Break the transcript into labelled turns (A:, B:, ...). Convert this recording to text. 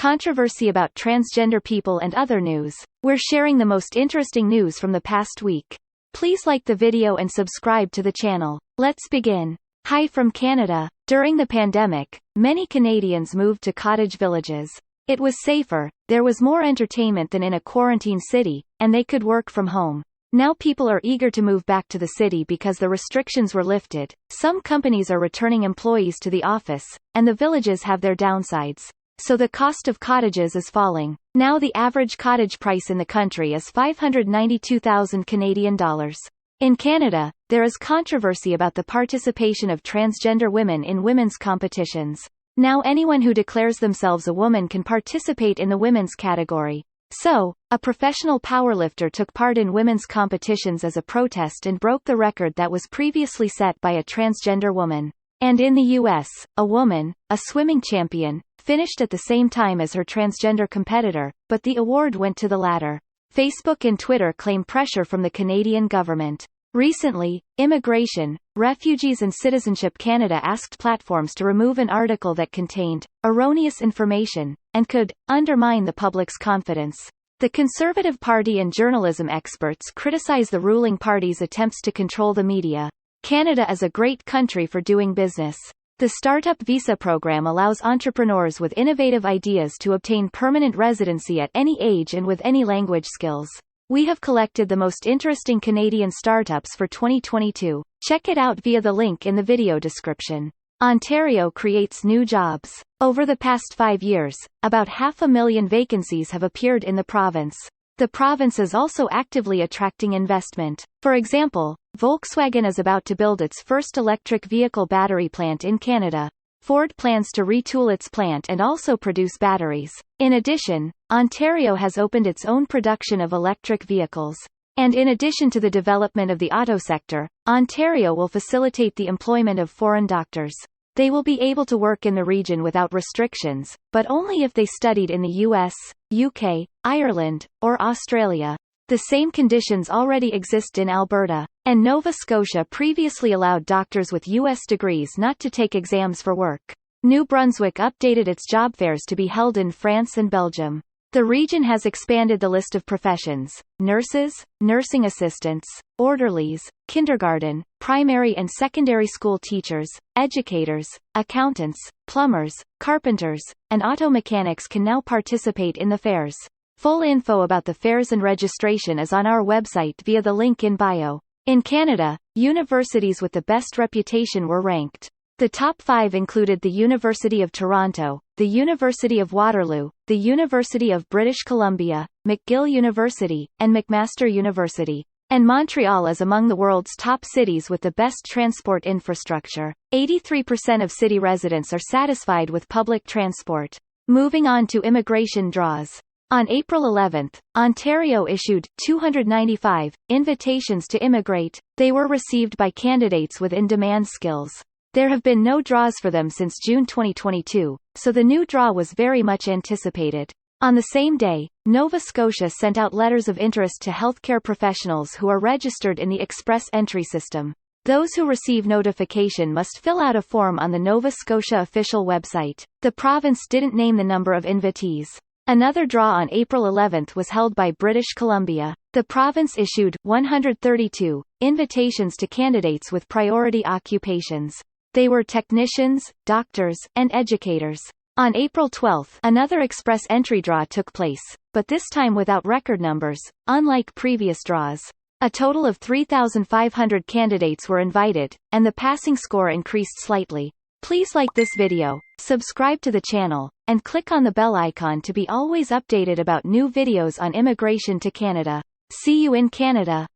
A: controversy about transgender people and other news. We're sharing the most interesting news from the past week. Please like the video and subscribe to the channel. Let's begin. Hi from Canada. During the pandemic, many Canadians moved to cottage villages. It was safer, there was more entertainment than in a quarantine city, and they could work from home. Now people are eager to move back to the city because the restrictions were lifted. Some companies are returning employees to the office, and the villages have their downsides. So the cost of cottages is falling. Now the average cottage price in the country is $592,000 Canadian dollars. In Canada, there is controversy about the participation of transgender women in women's competitions. Now anyone who declares themselves a woman can participate in the women's category. So, a professional powerlifter took part in women's competitions as a protest and broke the record that was previously set by a transgender woman. And in the US, a woman, a swimming champion, finished at the same time as her transgender competitor, but the award went to the latter. Facebook and Twitter claim pressure from the Canadian government. Recently, Immigration, Refugees and Citizenship Canada asked platforms to remove an article that contained erroneous information and could undermine the public's confidence. The Conservative Party and journalism experts criticize the ruling party's attempts to control the media. Canada is a great country for doing business. The Startup Visa program allows entrepreneurs with innovative ideas to obtain permanent residency at any age and with any language skills. We have collected the most interesting Canadian startups for 2022. Check it out via the link in the video description. Ontario creates new jobs. Over the past 5 years, about 500,000 vacancies have appeared in the province. The province is also actively attracting investment. For example, Volkswagen is about to build its first electric vehicle battery plant in Canada. Ford plans to retool its plant and also produce batteries. In addition, Ontario has opened its own production of electric vehicles. And in addition to the development of the auto sector, Ontario will facilitate the employment of foreign doctors. They will be able to work in the region without restrictions, but only if they studied in the US, UK, Ireland, or Australia. The same conditions already exist in Alberta, and Nova Scotia previously allowed doctors with US degrees not to take exams for work. New Brunswick updated its job fairs to be held in France and Belgium. The region has expanded the list of professions: nurses, nursing assistants, orderlies, kindergarten, primary and secondary school teachers, educators, accountants, plumbers, carpenters, and auto mechanics can now participate in the fairs. Full info about the fairs and registration is on our website via the link in bio. In Canada, universities with the best reputation were ranked. The top 5 included the University of Toronto, the University of Waterloo, the University of British Columbia, McGill University, and McMaster University. And Montreal is among the world's top cities with the best transport infrastructure. 83% of city residents are satisfied with public transport. Moving on to immigration draws. On April 11, Ontario issued 295 invitations to immigrate. They were received by candidates with in-demand skills. There have been no draws for them since June 2022, so the new draw was very much anticipated. On the same day, Nova Scotia sent out letters of interest to healthcare professionals who are registered in the express entry system. Those who receive notification must fill out a form on the Nova Scotia official website. The province didn't name the number of invitees. Another draw on April 11 was held by British Columbia. The province issued 132 invitations to candidates with priority occupations. They were technicians, doctors, and educators. On April 12, another express entry draw took place, but this time without record numbers, unlike previous draws. A total of 3,500 candidates were invited, and the passing score increased slightly. Please like this video, subscribe to the channel, and click on the bell icon to be always updated about new videos on immigration to Canada. See you in Canada!